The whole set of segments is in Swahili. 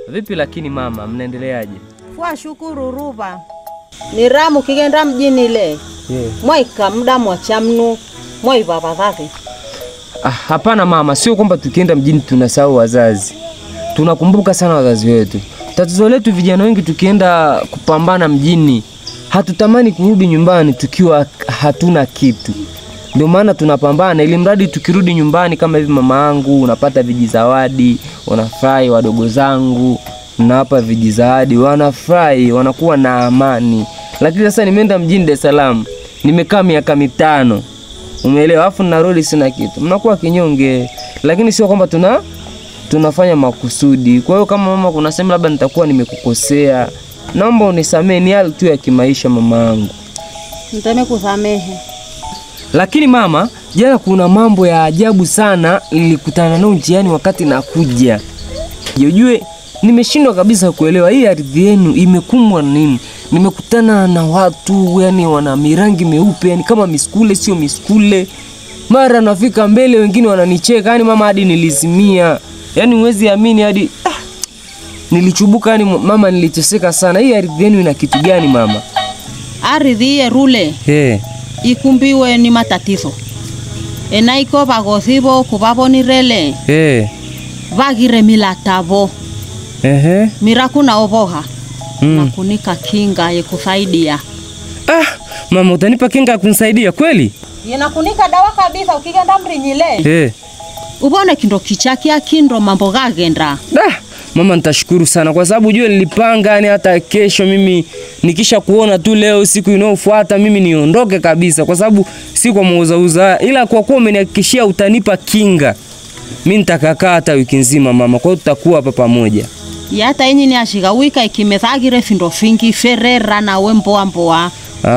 Vipi lakini mama, mnaendeleaje? Kwa shukuru ruba. Ni ramu kigenda mjini le. Mwaika muda mwachamnu, mwaiva vazazi. Hapana mama, sio kwamba tukienda mjini tunasahau wazazi. Tunakumbuka sana wazazi wetu. Tatizo letu vijana wengi tukienda kupambana mjini, hatutamani kurudi nyumbani tukiwa hatuna kitu. Ndio maana tunapambana ili mradi tukirudi nyumbani kama hivi mama yangu unapata vijizawadi, wanafurahi wadogo zangu, nawapa vijizawadi, wanafurahi, wanakuwa na amani. Lakini sasa nimeenda mjini Dar es Salaam, nimekaa miaka 5. Umeelewa? Alafu narudi sina kitu. Mnakuwa kinyonge. Lakini sio kwamba tunafanya makusudi. Kwa hiyo kama mama kuna sema labda nitakuwa nimekukosea, naomba unisamehe, ni hali tu ya kimaisha mama yangu. Nitamekusamehe. Lakini mama, jana kuna mambo ya ajabu sana nilikutana nao njiani wakati nakuja. Ujue nimeshindwa kabisa kuelewa hii ardhi yenu imekumbwa na nini. Nimekutana na watu yani wana mirangi meupe yani kama miskule sio miskule. Mara nafika mbele wengine wananicheka yani mama hadi nilizimia. Yani huwezi amini hadi nilichubuka yani mama niliteseka sana. Hii ardhi yenu ina kitu gani mama? Ardhi ya rule. Ikumbiwe ni matatizo. Enaiko bagothibo kubabonirele. Bagire milatabo. Mirakuna oboha. Na kunika kinga ya kusaidia. Mama utanipa kinga ya kunisaidia kweli? Yanakunika dawa kabisa ukigenda mrinyile. Ubone kindo kichakia kindo mambo gagenda. Mama nitashukuru sana kwa sababu jua nilipanga yani hata kesho mimi nikisha kuona tu leo siku inayofuata mimi niondoke kabisa kwa sababu si kwa muuza ila kwa kuwa umenihakikishia utanipa kinga. Mimi nitakakaa hata wiki nzima mama, kwa hiyo tutakuwa hapa pamoja. Yata yenyi ni ashika wika ikimethagire findo fingi ferera na wemboa mboa.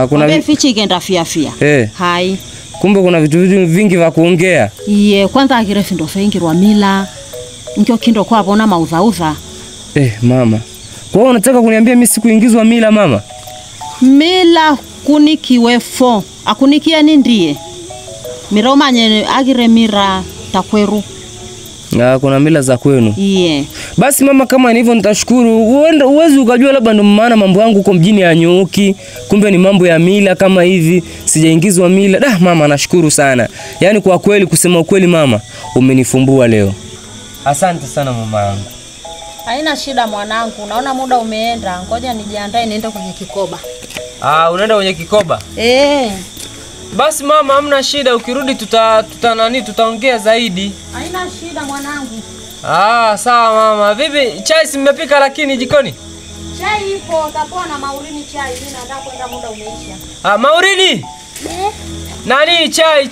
Kuna fichi igenda fia. Hai. Kumbe kuna vitu vingi vya kuongea. Kwanza agire findo fingi rwa mila. Nkyo kindo kwa bona mauzauza. Mama. Kwa hiyo unataka kuniambia mimi sikuingizwa mila mama? Mila kunikiwefo. Akunikia ni ndiye. Miroma nye agire mira takweru. Kuna mila za kwenu. Basi mama kama ni hivyo nitashukuru. Uwezi ukajua labda ndo maana mambo yangu huko mjini yanyooki. Kumbe ni mambo ya mila kama hivi. Sijaingizwa mila. Mama nashukuru sana. Yaani kwa kweli kusema ukweli mama, umenifumbua leo. Asante sana mama yangu. Haina shida mwanangu. Naona muda umeenda. Ngoja nijiandae niende kwenye kikoba. Unaenda kwenye kikoba? Basi mama hamna shida, ukirudi tutaongea zaidi. Haina shida mwanangu. Sawa mama. Vipi chai simepika lakini jikoni? Chai ipo, tapoa na Maurini chai. Mimi naenda kwenda muda umeisha. Maurini? Nani chai?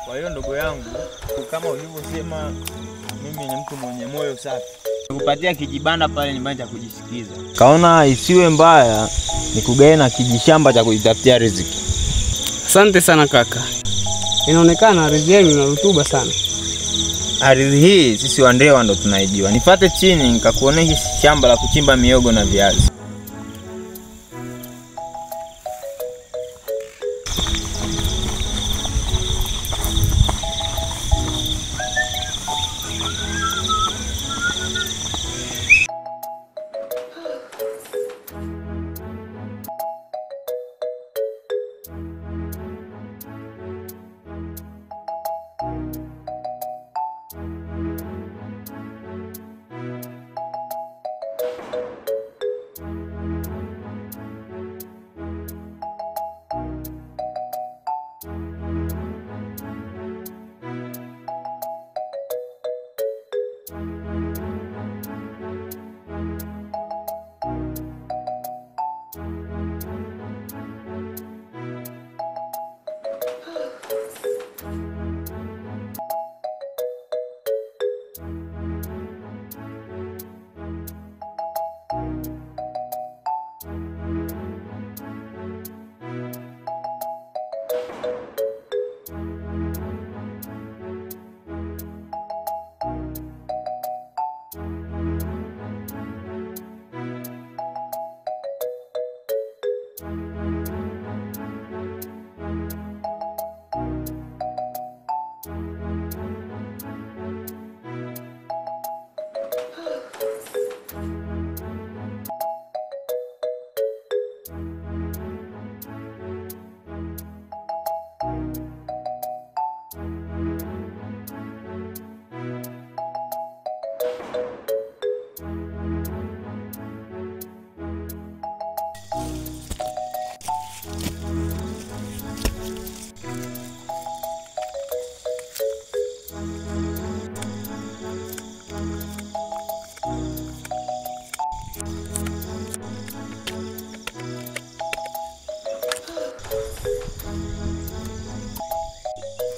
Kwa hiyo ndugu yangu, kama ulivyosema mimi ni mtu mwenye moyo safi. Nikupatia kijibanda pale nyumbani cha kujisikiza. Kaona isiwe mbaya nikugae na kijishamba cha kujitafutia riziki. Asante sana kaka. Inaonekana ardhi yenu ina rutuba sana. Ardhi hii sisi Wandewa ndo tunaijua. Nifuate chini nikakuonesha shamba la kuchimba miogo na viazi.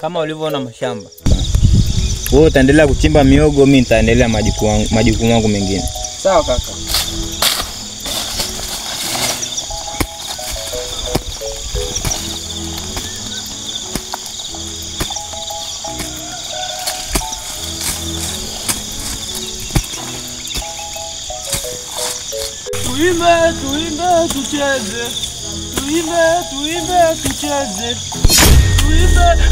kama ulivyoona mashamba. Wewe utaendelea kuchimba miogo, mimi nitaendelea majukumu yangu mengine. Sawa kaka. Tuimbe tucheze. Tuimbe tucheze. Tuimbe.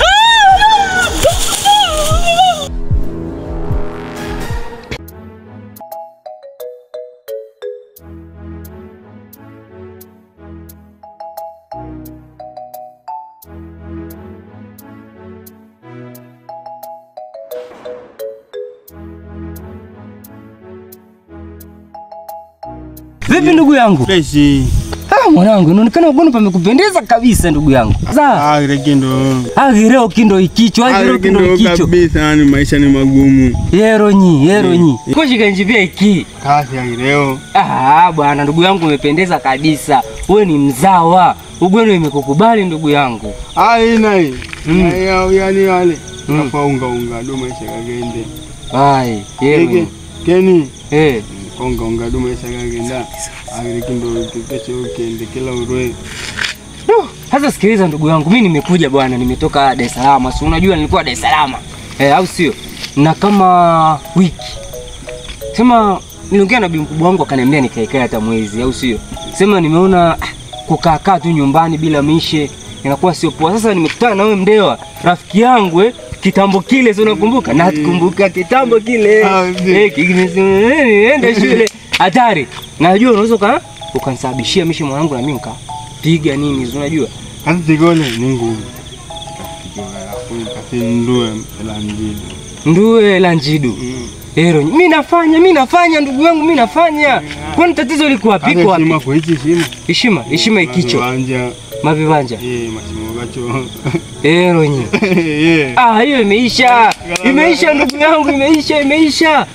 Vipi ndugu yangu? Freshi. Mwanangu, inaonekana ubonu pamekupendeza kabisa ndugu yangu. Agireo kindo ikicho, agireo kindo ikicho. Kabisa ni maisha ni magumu. Yeronyi. Koshika njibia iki. Kasi agireo. Bwana ndugu yangu umependeza kabisa. Wewe ni mzawa. Ubwenu imekukubali ndugu yangu. Nai. Yani wale. Unga do maisha kagende. Yeronyi. Keni. Unga do maisha kagenda. Agirikindo kesho kende kila uroe. Sasa sikiliza ndugu yangu, mimi nimekuja bwana, nimetoka Dar es Salaam. Si unajua nilikuwa Dar es Salaam. Au sio? Na kama wiki. Sema niliongea na bibi mkubwa wangu akaniambia nikae hata mwezi, au sio? Sema nimeona kukaa tu nyumbani bila mishe inakuwa sio poa. Sasa nimekutana na wewe Mdewa, rafiki yangu kitambo kile, si unakumbuka? Na tukumbuka kitambo kile. Ende shule. Hatari. Najua unaweza ukanisababishia mishe mwanangu na mimi nikapiga nini, unajua? Hata tigole ni ngumu. Kasi ndue la njidu. Ero, mimi nafanya ndugu yangu, mimi nafanya. Kwani tatizo liko wapi kwa wapi? Heshima ikicho. Mavivanja. Mashimo gacho. Ero nyi. Hiyo imeisha. Imeisha ndugu yangu, imeisha.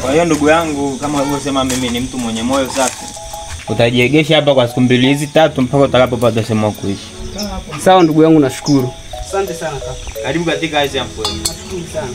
Kwa hiyo ndugu yangu, kama ulivyosema mimi ni mtu mwenye moyo safi, utajiegesha hapa kwa siku 2 hizi 3 mpaka utakapopata sehemu kuishi. Sawa ndugu yangu, nashukuru. Asante sana kaka. Karibu katika hizi hapo. Nashukuru sana.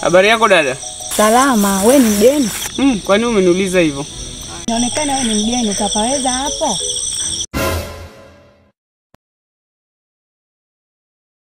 Habari yako dada? Salama, wewe ni mgeni? Kwa nini umeniuliza hivyo? Inaonekana wewe ni mgeni, utapaweza hapo?